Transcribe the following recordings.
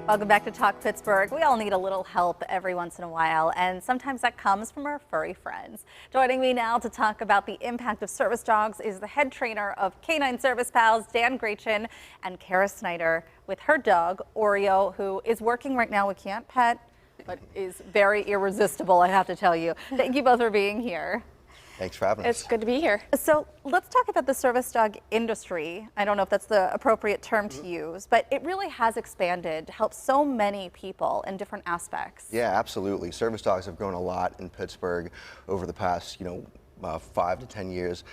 Welcome back to Talk Pittsburgh. We all need a little help every once in a while, and sometimes that comes from our furry friends. Joining me now to talk about the impact of service dogs is the head trainer of Canine Service Pals, Dan Grachen, and Cara Snyder with her dog, Oreo, who is working right now. We can't pet, but is very irresistible, I have to tell you. Thank you both for being here. Thanks for having us. It's good to be here. So let's talk about the service dog industry. I don't know if that's the appropriate term to use, but it really has expanded to help so many people in different aspects. Yeah, absolutely. Service dogs have grown a lot in Pittsburgh over the past, 5 to 10 years.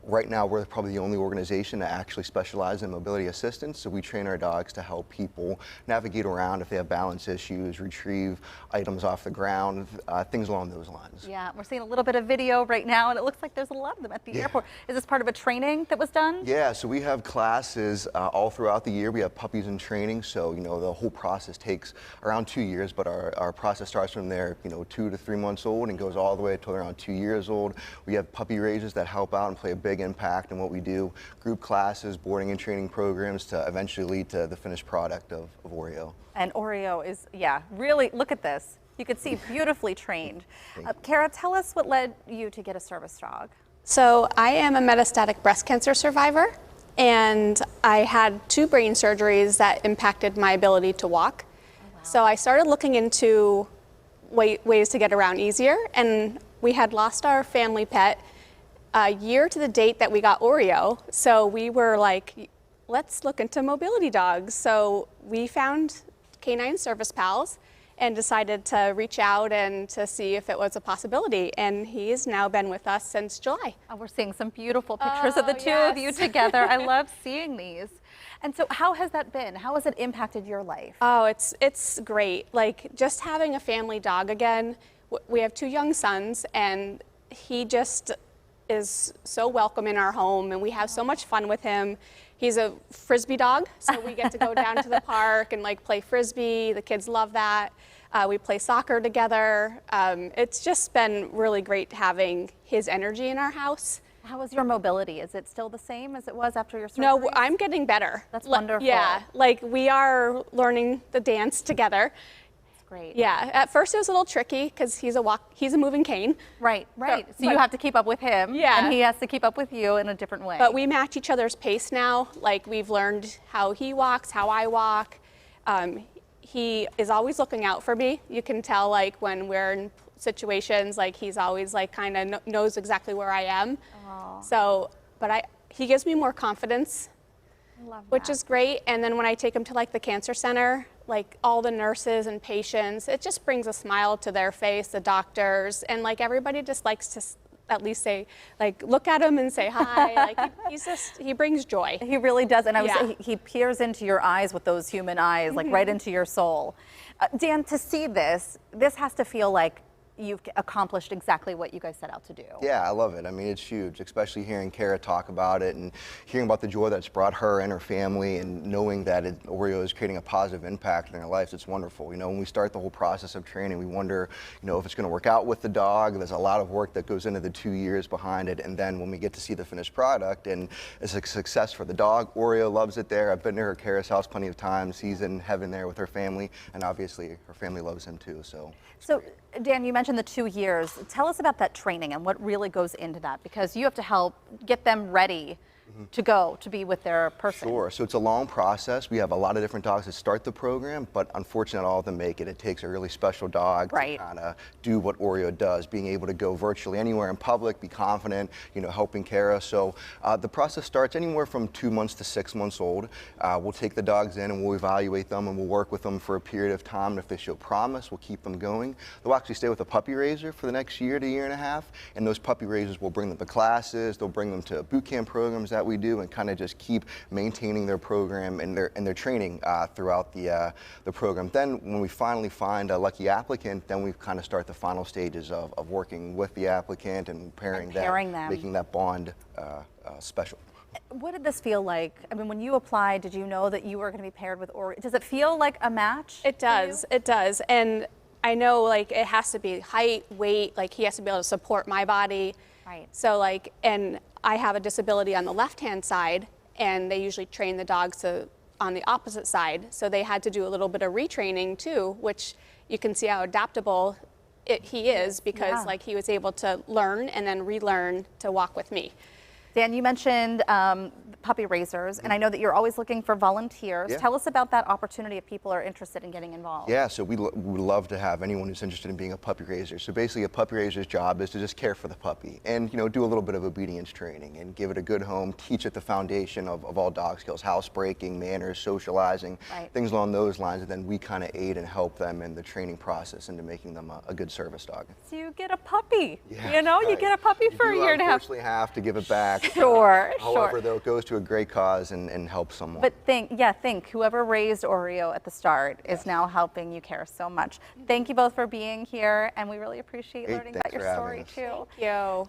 Right now, we're probably the only organization that actually specializes in mobility assistance. So we train our dogs to help people navigate around if they have balance issues, retrieve items off the ground, things along those lines. Yeah, we're seeing a little bit of video right now, and it looks like there's a lot of them at the airport. Is this part of a training that was done? Yeah, so we have classes all throughout the year. We have puppies in training, so the whole process takes around 2 years, but our process starts from there, 2 to 3 months old and goes all the way until they're around 2 years old. We have puppy raisers that help out and play a big impact in what we do. Group classes, boarding and training programs to eventually lead to the finished product of Oreo. And Oreo is, really, look at this. You can see beautifully trained. Cara, tell us what led you to get a service dog. So I am a metastatic breast cancer survivor, and I had 2 brain surgeries that impacted my ability to walk. Oh, wow. So I started looking into ways to get around easier, and we had lost our family pet a year to the date that we got Oreo. So we were like, let's look into mobility dogs. So we found Canine Service Pals and decided to reach out and to see if it was a possibility. And he's now been with us since July. Oh, we're seeing some beautiful pictures of the two of you together. I love seeing these. And so how has that been? How has it impacted your life? Oh, it's great. Like just having a family dog again. We have 2 young sons, and he just is so welcome in our home, and we have so much fun with him. He's a Frisbee dog, so we get to go down to the park and play Frisbee. The kids love that. We play soccer together. It's just been really great having his energy in our house. How is your mobility? Is it still the same as it was after your surgery? No, I'm getting better. That's wonderful. Yeah, we are learning the dance together. Great. Yeah, at first it was a little tricky because he's a moving cane. Right. So you have to keep up with him, and he has to keep up with you in a different way. But we match each other's pace now. We've learned how he walks, how I walk. He is always looking out for me. You can tell when we're in situations, he's always kind of knows exactly where I am. Aww. So, but he gives me more confidence. I love that. Which is great. And then when I take him to the cancer center, all the nurses and patients, it just brings a smile to their face, the doctors, and everybody just likes to at least say, look at him and say hi. He brings joy. He really does. And I would say he peers into your eyes with those human eyes, right into your soul. Dan, to see this has to feel like you've accomplished exactly what you guys set out to do. Yeah, I love it. I mean, it's huge, especially hearing Cara talk about it and hearing about the joy that's brought her and her family, and knowing that Oreo is creating a positive impact in their lives. It's wonderful. When we start the whole process of training, we wonder, if it's going to work out with the dog. There's a lot of work that goes into the 2 years behind it, and then when we get to see the finished product, and it's a success for the dog. Oreo loves it there. I've been to her Cara's house plenty of times. He's in heaven there with her family, and obviously her family loves him too. So Dan, you mentioned the 2 years. Tell us about that training and what really goes into that, because you have to help get them ready to be with their person. Sure. So it's a long process. We have a lot of different dogs that start the program, but unfortunately not all of them make it. It takes a really special dog to kind of do what Oreo does, being able to go virtually anywhere in public, be confident, helping Cara. So the process starts anywhere from 2 months to 6 months old. We'll take the dogs in and we'll evaluate them, and we'll work with them for a period of time. And if they show promise, we'll keep them going. They'll actually stay with a puppy raiser for the next year to year and a half, and those puppy raisers will bring them to classes. They'll bring them to boot camp programs that we do, and kind of just keep maintaining their program and their training throughout the program. Then when we finally find a lucky applicant, then we kind of start the final stages of working with the applicant and pairing them, making that bond special. What did this feel like? I mean, when you applied, did you know that you were going to be paired with Oreo? Does it feel like a match? It does. It does. And I know it has to be height, weight, he has to be able to support my body. Right. So and I have a disability on the left-hand side, and they usually train the dogs to on the opposite side. So they had to do a little bit of retraining too, which you can see how adaptable he is, because like he was able to learn and then relearn to walk with me. Dan, you mentioned puppy raisers, and I know that you're always looking for volunteers. Yeah. Tell us about that opportunity if people are interested in getting involved. Yeah, so we would love to have anyone who's interested in being a puppy raiser. So basically a puppy raiser's job is to just care for the puppy and, do a little bit of obedience training and give it a good home, teach it the foundation of all dog skills, housebreaking, manners, socializing, things along those lines, and then we kind of aid and help them in the training process into making them a good service dog. So you get a puppy, Yeah, you get a puppy for a year and a half. Unfortunately have to give it back. Sure, However, though, it goes to a great cause and helps someone. But think whoever raised Oreo at the start is now helping you care so much. Thank you both for being here, and we really appreciate learning about your story too. Thank you.